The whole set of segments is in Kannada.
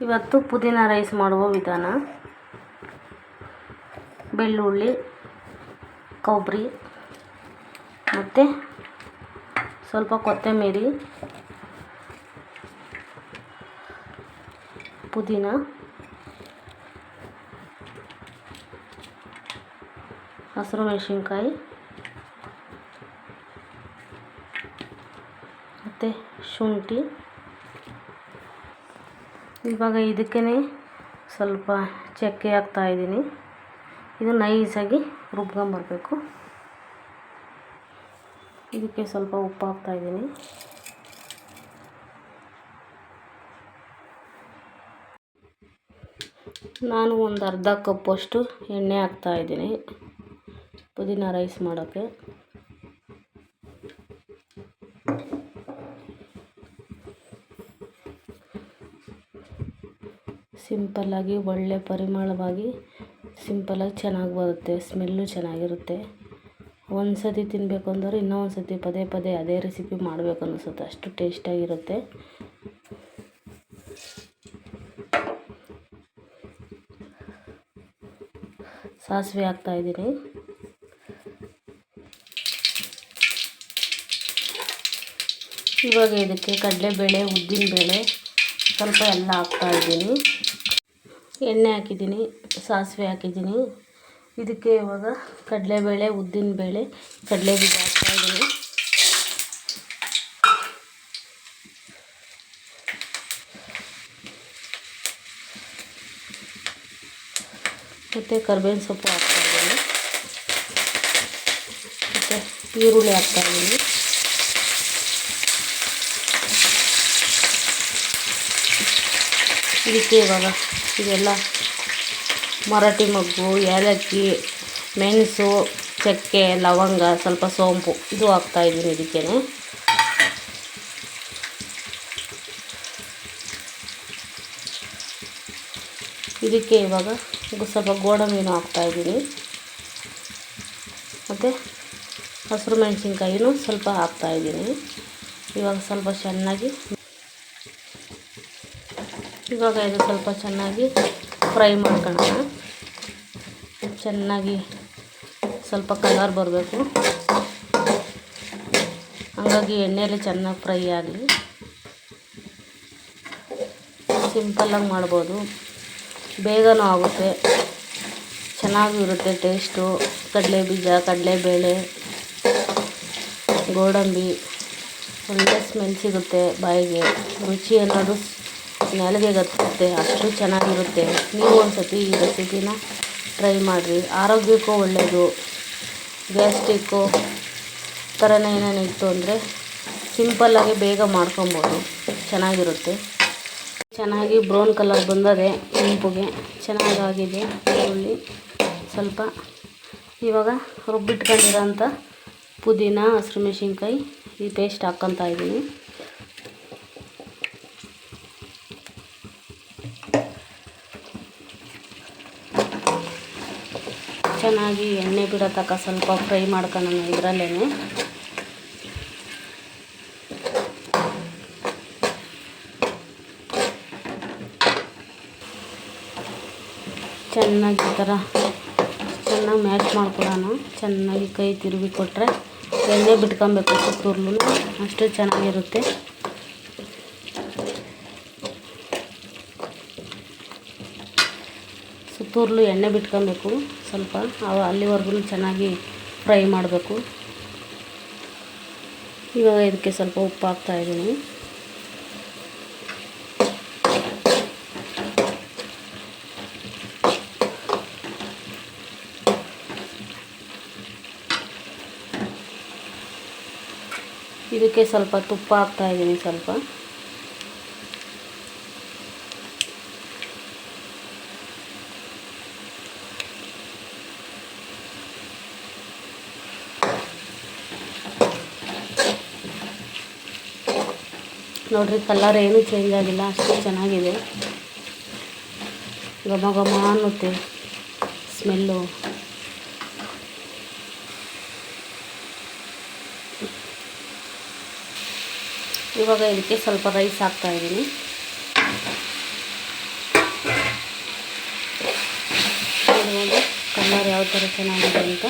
ಇವತ್ತು ಪುದೀನ ರೈಸ್ ಮಾಡುವ ವಿಧಾನ. ಬೆಳ್ಳುಳ್ಳಿ, ಕೊಬ್ಬರಿ ಮತ್ತು ಸ್ವಲ್ಪ ಕೊತ್ತಂಬರಿ, ಪುದೀನ, ಹಸಿರು ಮೆಣಸಿನ್ಕಾಯಿ ಮತ್ತು ಶುಂಠಿ. ಇವಾಗ ಇದಕ್ಕೇ ಸ್ವಲ್ಪ ಚಕ್ಕೆ ಹಾಕ್ತಾಯಿದ್ದೀನಿ. ಇದು ನೈಸಾಗಿ ರುಬ್ಕೊಂಬರ್ಬೇಕು. ಇದಕ್ಕೆ ಸ್ವಲ್ಪ ಉಪ್ಪು ಹಾಕ್ತಾಯಿದ್ದೀನಿ. ನಾನು ಒಂದು ಅರ್ಧ ಕಪ್ಪಷ್ಟು ಎಣ್ಣೆ ಹಾಕ್ತಾಯಿದ್ದೀನಿ ಪುದೀನ ರೈಸ್ ಮಾಡೋಕ್ಕೆ. ಸಿಂಪಲ್ಲಾಗಿ ಒಳ್ಳೆ ಪರಿಮಳವಾಗಿ ಸಿಂಪಲ್ಲಾಗಿ ಚೆನ್ನಾಗಿ ಬರುತ್ತೆ. ಸ್ಮೆಲ್ಲು ಚೆನ್ನಾಗಿರುತ್ತೆ. ಒಂದು ಸತಿ ತಿನ್ನಬೇಕು ಅಂದರೆ ಇನ್ನೊಂದು ಸತಿ ಪದೇ ಪದೇ ಅದೇ ರೆಸಿಪಿ ಮಾಡಬೇಕು ಅನ್ನಿಸುತ್ತೆ, ಅಷ್ಟು ಟೇಸ್ಟಾಗಿರುತ್ತೆ. ಸಾಸಿವೆ ಹಾಕ್ತಾಯಿದ್ದೀನಿ. ಇವಾಗ ಇದಕ್ಕೆ ಕಡಲೆಬೇಳೆ, ಉದ್ದಿನಬೇಳೆ ಸ್ವಲ್ಪ ಎಲ್ಲ ಹಾಕ್ತಾಯಿದ್ದೀನಿ. ಎಣ್ಣೆ ಹಾಕಿದ್ದೀನಿ, ಸಾಸಿವೆ ಹಾಕಿದ್ದೀನಿ. ಇದಕ್ಕೆ ಇವಾಗ ಕಡಲೆಬೇಳೆ, ಉದ್ದಿನಬೇಳೆ, ಕಡಲೆ ಬೀಜ ಹಾಕ್ತಾಯಿದ್ದೀನಿ. ಮತ್ತು ಕರಿಬೇವಿನ ಸೊಪ್ಪು ಹಾಕ್ತಾಯಿದ್ದೀನಿ. ಮತ್ತು ಈರುಳ್ಳಿ ಹಾಕ್ತಾಯಿದ್ದೀನಿ. ಇದಕ್ಕೆ ಇವಾಗ ಇದೆಲ್ಲ ಮರಾಠಿ ಮೊಗ್ಗು, ಏಲಕ್ಕಿ, ಮೆಣಸು, ಚಕ್ಕೆ, ಲವಂಗ, ಸ್ವಲ್ಪ ಸೋಂಪು ಇದು ಹಾಕ್ತಾಯಿದ್ದೀನಿ ಇದಕ್ಕೆ. ಇದಕ್ಕೆ ಇವಾಗ ಸ್ವಲ್ಪ ಗೋಡಂಬಿನೂ ಹಾಕ್ತಾಯಿದ್ದೀನಿ. ಮತ್ತು ಹಸಿರು ಮೆಣಸಿನ್ಕಾಯಿನೂ ಸ್ವಲ್ಪ ಹಾಕ್ತಾಯಿದ್ದೀನಿ. ಇವಾಗ ಸ್ವಲ್ಪ ಚೆನ್ನಾಗಿ ಇದು ಸ್ವಲ್ಪ ಚೆನ್ನಾಗಿ ಫ್ರೈ ಮಾಡ್ಕೊಳ್ಳೋಣ. ಚೆನ್ನಾಗಿ ಸ್ವಲ್ಪ ಕಲರ್ ಬರಬೇಕು, ಹಾಗಾಗಿ ಎಣ್ಣೆಯಲ್ಲಿ ಚೆನ್ನಾಗಿ ಫ್ರೈ ಆಗಲಿ. ಸಿಂಪಲ್ಲಾಗಿ ಮಾಡ್ಬೋದು, ಬೇಗನೂ ಆಗುತ್ತೆ, ಚೆನ್ನಾಗೂ ಇರುತ್ತೆ ಟೇಸ್ಟು. ಕಡಲೆ ಬೀಜ, ಕಡಲೆಬೇಳೆ, ಗೋಡಂಬಿ ಒಳ್ಳೆ ಸ್ಮೆಲ್ ಸಿಗುತ್ತೆ ಬಾಯಿಗೆ. ರುಚಿ ಅನ್ನೋದು ನಾಲಿಗೆಗೆ ಹತ್ತುತ್ತೆ, ಅಷ್ಟು ಚೆನ್ನಾಗಿರುತ್ತೆ. ನೀವು ಒಂದು ಸತಿ ಈ ರೆಸಿಪಿನ ಟ್ರೈ ಮಾಡಿರಿ. ಆರೋಗ್ಯಕ್ಕೂ ಒಳ್ಳೆಯದು. ಗ್ಯಾಸ್ಟ್ರಿಕ್ಕು ಥರನೇ ಏನೇನು ಇತ್ತು ಅಂದರೆ ಸಿಂಪಲ್ಲಾಗಿ ಬೇಗ ಮಾಡ್ಕೊಬೋದು, ಚೆನ್ನಾಗಿರುತ್ತೆ. ಚೆನ್ನಾಗಿ ಬ್ರೌನ್ ಕಲರ್ ಬಂದದೆ, ಕೆಂಪುಗೆ ಚೆನ್ನಾಗಾಗಿದೆ ಈರುಳ್ಳಿ ಸ್ವಲ್ಪ. ಇವಾಗ ರುಬ್ಬಿಟ್ಕೊಂಡಿರೋಂಥ ಪುದೀನ, ಹಸಿರು ಮೆಣಸಿನ್ಕಾಯಿ ಈ ಪೇಸ್ಟ್ ಹಾಕ್ಕೊತಾ ಇದ್ದೀನಿ. ಚೆನ್ನಾಗಿ ಎಣ್ಣೆ ಬಿಡೋ ತನಕ ಸ್ವಲ್ಪ ಫ್ರೈ ಮಾಡ್ಕೊಳ್ಳೋಣ ಇದರಲ್ಲೇ. ಚೆನ್ನಾಗಿ ಈ ಥರ ಚೆನ್ನಾಗಿ ಮ್ಯಾಶ್ ಮಾಡ್ಕೊಳ್ಳೋಣ. ಚೆನ್ನಾಗಿ ಕೈ ತಿರುಗಿ ಕೊಟ್ಟರೆ ಎಣ್ಣೆ ಬಿಟ್ಕೊಬೇಕು ಸುತ್ತೂರ್ಲು, ಅಷ್ಟು ಚೆನ್ನಾಗಿರುತ್ತೆ. ಸುತ್ತೂರ್ಲು ಎಣ್ಣೆ ಬಿಟ್ಕೊಬೇಕು ಸ್ವಲ್ಪ, ಅಲ್ಲಿವರೆಗೂ ಚೆನ್ನಾಗಿ ಫ್ರೈ ಮಾಡಬೇಕು. ಇವಾಗ ಇದಕ್ಕೆ ಸ್ವಲ್ಪ ಉಪ್ಪು ಹಾಕ್ತಾಯಿದ್ದೀನಿ. ಇದಕ್ಕೆ ಸ್ವಲ್ಪ ತುಪ್ಪ ಹಾಕ್ತಾಯಿದ್ದೀನಿ ಸ್ವಲ್ಪ. ನೋಡಿರಿ, ಕಲರ್ ಏನೂ ಚೇಂಜ್ ಆಗಿಲ್ಲ, ಅಷ್ಟು ಚೆನ್ನಾಗಿದೆ. ಘಮ ಘಮ ಅನ್ನುತ್ತೆ ಸ್ಮೆಲ್ಲು. ಇವಾಗ ಇದಕ್ಕೆ ಸ್ವಲ್ಪ ರೈಸ್ ಹಾಕ್ತಾಯಿದ್ದೀನಿ. ಯಾವ ಥರ ಚೆನ್ನಾಗಿದೆ ಅಂತ.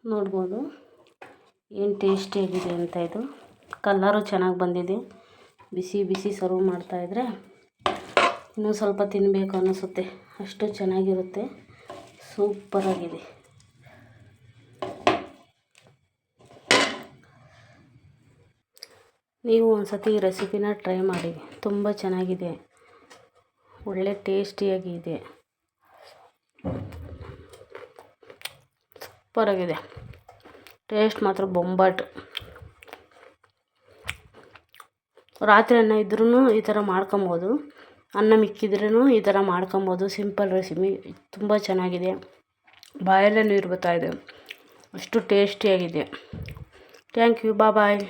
ನೋಡ್ಬೋದು ಏನು ಟೇಸ್ಟಿಯಾಗಿದೆ ಅಂತ. ಇದು ಕಲರು ಚೆನ್ನಾಗಿ ಬಂದಿದೆ. ಬಿಸಿ ಬಿಸಿ ಸರ್ವ್ ಮಾಡ್ತಾಯಿದ್ರೆ ಇನ್ನೂ ಸ್ವಲ್ಪ ತಿನ್ನಬೇಕು ಅನ್ನಿಸುತ್ತೆ, ಅಷ್ಟು ಚೆನ್ನಾಗಿರುತ್ತೆ. ಸೂಪರಾಗಿದೆ. ನೀವು ಒಂದು ಸತಿ ಈ ರೆಸಿಪಿನ ಟ್ರೈ ಮಾಡಿ, ತುಂಬ ಚೆನ್ನಾಗಿದೆ, ಒಳ್ಳೆ ಟೇಸ್ಟಿಯಾಗಿದೆ, ಸೂಪರಾಗಿದೆ. ಟೇಸ್ಟ್ ಮಾತ್ರ ಬೊಂಬಾಟ್. ರಾತ್ರಿ ಅನ್ನ ಇದ್ರೂ ಈ ಥರ ಮಾಡ್ಕೊಬೋದು, ಅನ್ನ ಮಿಕ್ಕಿದ್ರೂ ಈ ಥರ ಮಾಡ್ಕೊಬೋದು. ಸಿಂಪಲ್ ರೆಸಿಪಿ, ತುಂಬ ಚೆನ್ನಾಗಿದೆ. ಬಾಯಲ್ಲೇ ನೀರು ಬರ್ತಾಯಿದೆ, ಅಷ್ಟು ಟೇಸ್ಟಿಯಾಗಿದೆ. Thank you, bye.